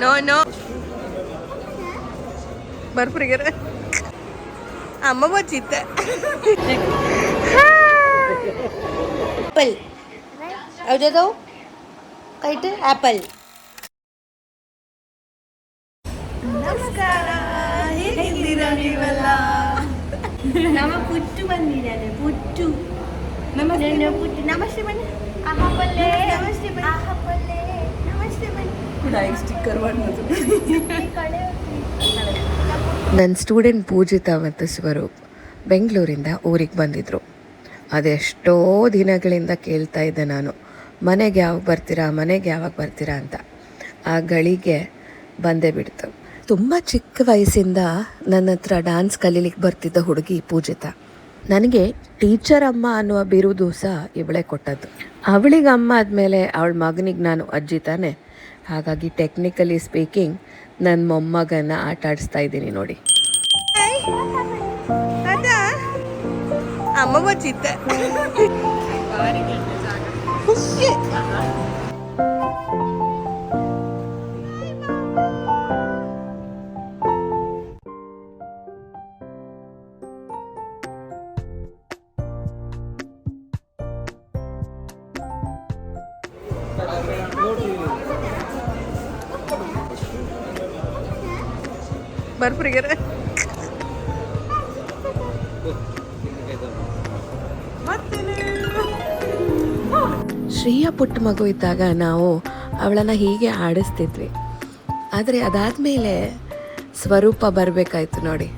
No no ಬರ್ಪುರಿಗೆರ ಅಮ್ಮ ಬಚ್ಚಿತ್ತ apple ಯಾವ್ದವು kite apple. ನಮಸ್ಕಾರ, ಹೇಗಿದ್ದೀರಾ ನೀವೆಲ್ಲ? ನಮ್ಮ ಪುಟ್ಟು ಬಂದಿದ್ದಾನೆ. ಪುಟ್ಟು ನಮಸ್ತೆ ಪುಟ್ಟು ನಮಸ್ತೆ ಬನ್ನಿ. ಆಹಪಲ್ಲೆ ನಮಸ್ತೆ ಬನ್ನಿ. ಆಹಪಲ್ಲೆ ನಮಸ್ತೆ ಬನ್ನಿ. ಸ್ಟಿಕ್ಕರ್ ಮಾಡೋದು. ನನ್ನ ಸ್ಟೂಡೆಂಟ್ ಪೂಜಿತಾ ಮತ್ತು ಸ್ವರೂಪ್ ಬೆಂಗಳೂರಿಂದ ಊರಿಗೆ ಬಂದಿದ್ದರು. ಅದೆಷ್ಟೋ ದಿನಗಳಿಂದ ಕೇಳ್ತಾ ಇದ್ದೆ ನಾನು, ಮನೆಗೆ ಯಾವಾಗ ಬರ್ತೀರಾ ಅಂತ. ಆ ಗಳಿಗೆ ಬಂದೇ ಬಿಡ್ತು. ತುಂಬ ಚಿಕ್ಕ ವಯಸ್ಸಿಂದ ನನ್ನ ಹತ್ರ ಡ್ಯಾನ್ಸ್ ಕಲೀಲಿಕ್ಕೆ ಬರ್ತಿದ್ದ ಹುಡುಗಿ ಪೂಜಿತಾ. ನನಗೆ ಟೀಚರ್ ಅಮ್ಮ ಅನ್ನುವ ಬಿರುದು ಸಹ ಇವಳೇ ಕೊಟ್ಟದ್ದು. ಅವಳಿಗೆ ಅಮ್ಮ ಆದಮೇಲೆ ಅವಳ ಮಗನಿಗೆ ನಾನು ಅಜ್ಜಿ ತಾನೆ. ಹಾಗಾಗಿ ಟೆಕ್ನಿಕಲಿ ಸ್ಪೀಕಿಂಗ್ ನನ್ನ ಮೊಮ್ಮಗನ ಆಟ ಆಡಿಸ್ತಾ ಇದ್ದೀನಿ ನೋಡಿ. ಅಮ್ಮ ಬಚ್ಚಿತ್ತ ಬರ್ಪುರಿಗೆರ ಶ್ರೀಯ ಪುಟ್ಟ ಮಗು ಇದ್ದಾಗ ನಾವು ಅವಳನ್ನು ಹೀಗೆ ಆಡಿಸ್ತಿದ್ವಿ. ಆದರೆ ಅದಾದಮೇಲೆ ಸ್ವರೂಪ ಬರಬೇಕಾಯ್ತು ನೋಡಿ.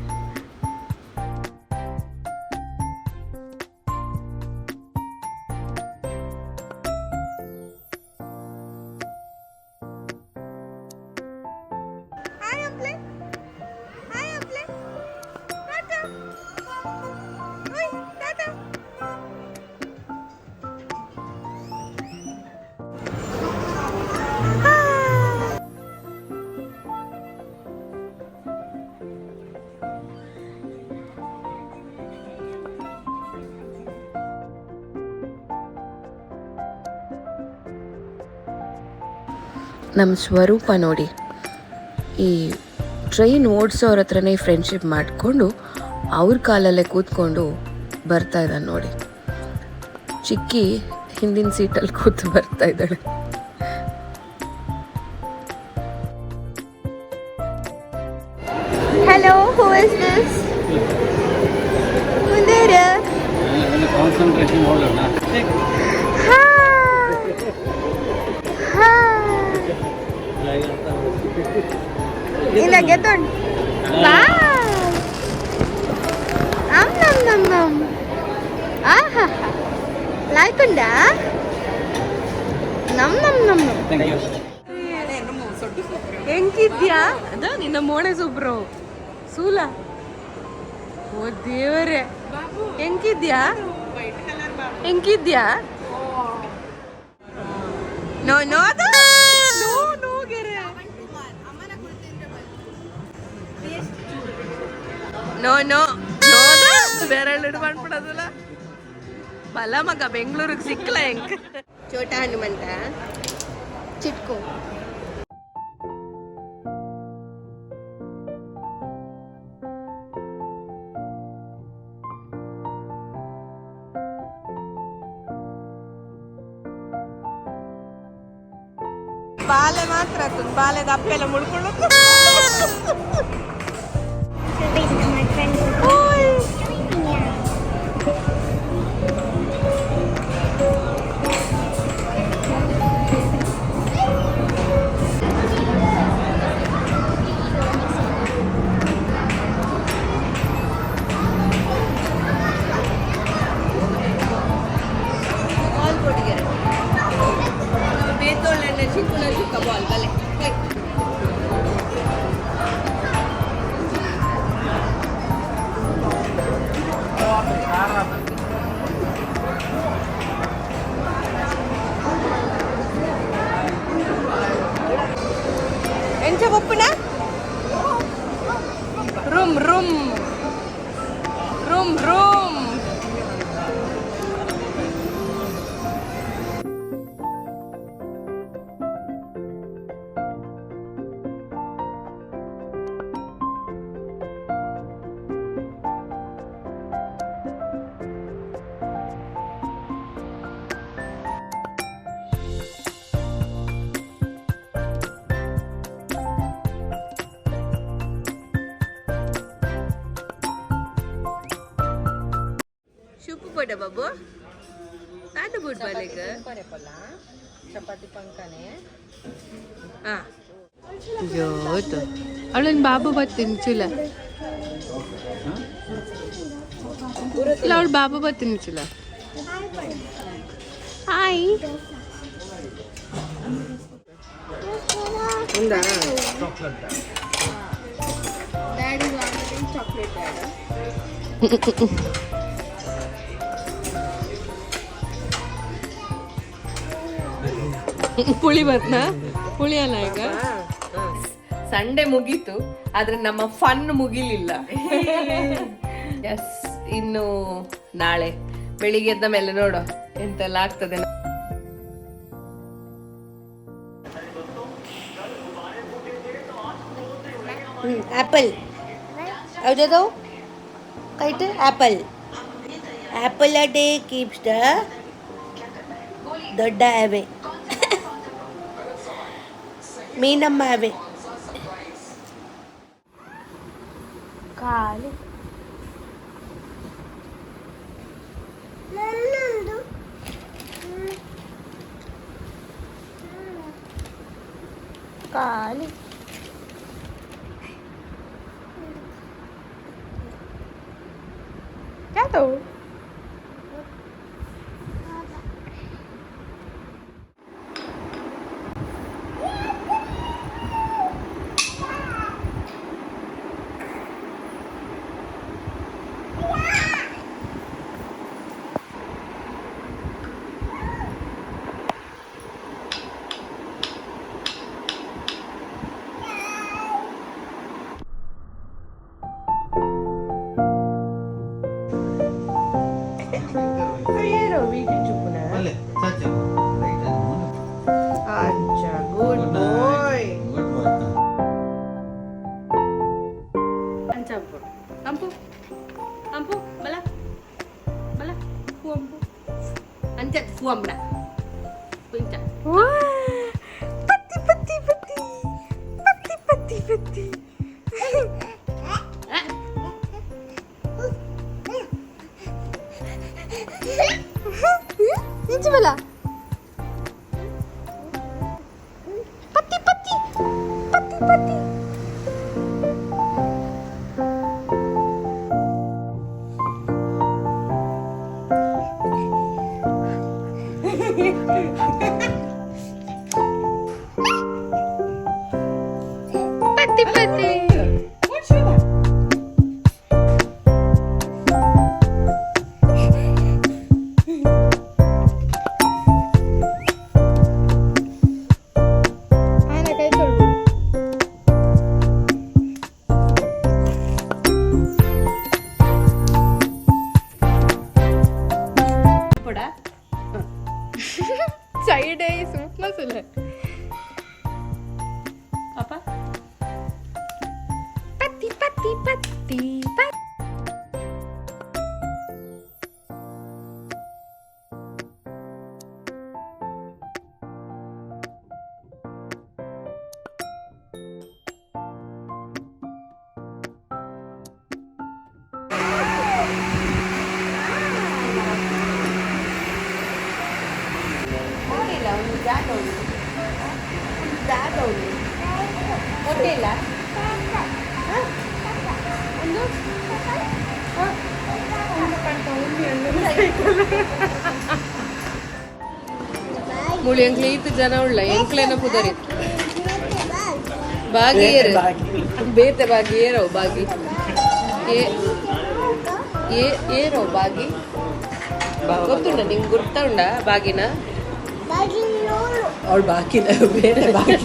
ನಮ್ಮ ಸ್ವರೂಪ ನೋಡಿ, ಈ ಟ್ರೈನ್ ಓಡಿಸೋರ ಹತ್ರನೇ ಫ್ರೆಂಡ್ಶಿಪ್ ಮಾಡಿಕೊಂಡು ಅವ್ರ ಕಾಲಲ್ಲೇ ಕೂತ್ಕೊಂಡು ಬರ್ತಾ ಇದ್ದಾನೆ ನೋಡಿ. ಚಿಕ್ಕಿ ಹಿಂದಿನ ಸೀಟಲ್ಲಿ ಕೂತು ಬರ್ತಾ ಇದ್ದಾಳೆ. Hello, who is this? Mundera. Concentration hold on. Ila geton. Wow. Nam. Aha. Like unda? Nam. Thank you. ಹೆಂಗಿದ್ಯಾ? ಅದ ನಿನ್ನ ಮೋಣೆ ಸೊಬ್ರು ಸೂಲ. ಓ ದೇವರೇ, ಹೆಂಗಿದ್ಯಾ? ನೋ ನೋ ನೋ ಗೆರೆ ನೋ ನೋ ಬೇರೆ ಮಾಡ್ಬಿಡೋದಲ್ಲ. ಬಲ ಮಗ ಬೆಂಗಳೂರಿಗೆ ಸಿಕ್ಕಲ ಹೆಂಗ. ಚೋಟ ಹನುಮಂತ ಚಿಟ್ಕು. ಬಾಲೆ ಮಾತ್ರ ಬಾಲೆದ ಅಪ್ಪೆಲ್ಲ ಮುಳ್ಕೊಳ್ಳೋದು. ಎಂಚ ಬಪ್ಪುನ ರೂಮ್ ರೂಮ್ ರೂಮ್ ರೂಮ್ ಬೋಡ ಬಾಬು ನಾನು ಬುಡ್ ಬಾಲೆಗ ಚಪಾತಿ ಪಂಕನೆ ಹಾ ಯೋತು ಅವಳನ್ ಬಾಬು ಬರ್ತೀನಿ ಚುಲ ಇಲ್ಲ ಅವಳು ಬಾಬು ಬರ್ತೀನಿ ಚುಲ ಹಾಯ್ ఉందా డాడీ వాడిన చాక్లెట్ డాడీ ಪುಳಿ ಬತ್ನಾ ಪುಳಿ ಅಲ್ಲ ಈಗ ಸಂಡೇ ಮುಗೀತು ಆದ್ರೆ ನಮ್ಮ ಫನ್ ಮುಗಿಲಿಲ್ಲ ಎಸ್ ಇನ್ನು ನಾಳೆ ಬೆಳಿಗ್ಗೆ ಎದ್ದ ಮೇಲೆ ನೋಡೋ ಎಂತೆಲ್ಲ ಆಗ್ತದೆ ಆ್ಯಪಲ್ ಯಾವುದದು kite apple apple a day keeps the ದೊಡ್ಡ ಅವೇ ಮೀನಮ್ಮ ಅವೇ ಖಾಲಿ ಖಾಲಿ क्या तो good bye Ampu, ampu, bala, bala, ampu, anjat fuam dah, puncak. ಪತ್ತಿ ಪತ್ತಿ ಪತ್ತಿ ಪತ್ತಿ ಪತ್ತಿ ಪತ್ತಿ ನಿಜ ಬಲ ಪತ್ತಿ ಪತ್ತಿ ಪತ್ತಿ ಪತ್ತಿ ಪತ್ತಿ ಪತ್ತಿ ಸೈಡ್ ಸೂಪ್ ಮಸಾಲ Apa? ಪತ್ತಿ ಪತ್ತಿ ಪತ್ತಿ ಪತ್ತಿ Hotel lah. ಮುಳಿ ಎಂಕ್ಲೆ ಇತ್ತು ಜನ ಉಳ್ಳ ಎಂಕ್ಲೆನ ಪುದರಿ ಬಾಗಿ ಏರು ಬೇತೆ ಬಾಗಿ ಏರವು ಬಾಗಿ ಏರವು ಬಾಗಿ ಗೊತ್ತುಂಡ ನಿಂಗೆ ಗುರ್ತ ಉಂಡ ಬಾಗಿನ ಅವಳು ಬಾಗಿನ ಬೇರೆ ಬಾಗಿ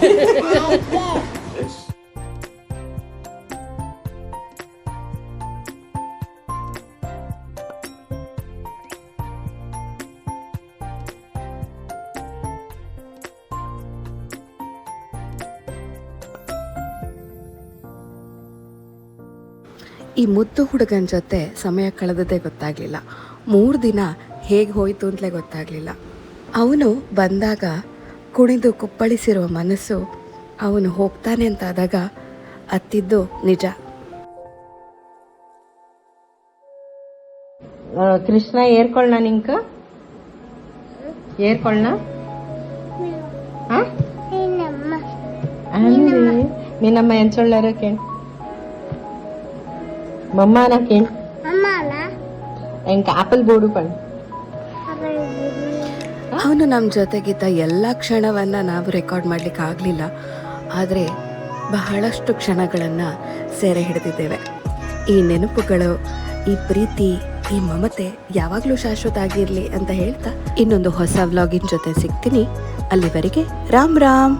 ಈ ಮುದ್ದು ಹುಡುಗನ ಜೊತೆ ಸಮಯ ಕಳೆದದೇ ಗೊತ್ತಾಗಲಿಲ್ಲ. 3 ದಿನ ಹೇಗೆ ಹೋಯಿತು ಅಂತಲೇ ಗೊತ್ತಾಗಲಿಲ್ಲ. ಅವನು ಬಂದಾಗ ಕುಣಿದು ಕುಪ್ಪಳಿಸಿರುವ ಮನಸ್ಸು ಅವನು ಹೋಗ್ತಾನೆ ಅಂತಾದಾಗ ಅತ್ತಿದ್ದು ನಿಜ. ಕೃಷ್ಣ ಏರ್ಕೊಳ್ಳ ನಿಂಕ ಏರ್ಕೊಳ್ಳ ನಿನ್ನಮ್ಮ ಎಂಚೊಳ್ಳಾರ ಕೇಳ್ ಮಮ್ಮಾನ ಕೇಳ್ ಎಂಕ ಆಪಲ್ ಬೋಡು ಪಣ್ ಅವನು ನಮ್ಮ ಜೊತೆಗಿದ್ದ ಎಲ್ಲ ಕ್ಷಣವನ್ನು ನಾವು ರೆಕಾರ್ಡ್ ಮಾಡಲಿಕ್ಕೆ ಆಗಲಿಲ್ಲ, ಆದರೆ ಬಹಳಷ್ಟು ಕ್ಷಣಗಳನ್ನು ಸೆರೆ ಹಿಡಿದಿದ್ದೇವೆ. ಈ ನೆನಪುಗಳು, ಈ ಪ್ರೀತಿ, ಈ ಮಮತೆ ಯಾವಾಗಲೂ ಶಾಶ್ವತ ಆಗಿರಲಿ ಅಂತ ಹೇಳ್ತಾ ಇನ್ನೊಂದು ಹೊಸ ವ್ಲಾಗಿನ ಜೊತೆ ಸಿಗ್ತೀನಿ. ಅಲ್ಲಿವರೆಗೆ ರಾಮ್ ರಾಮ್.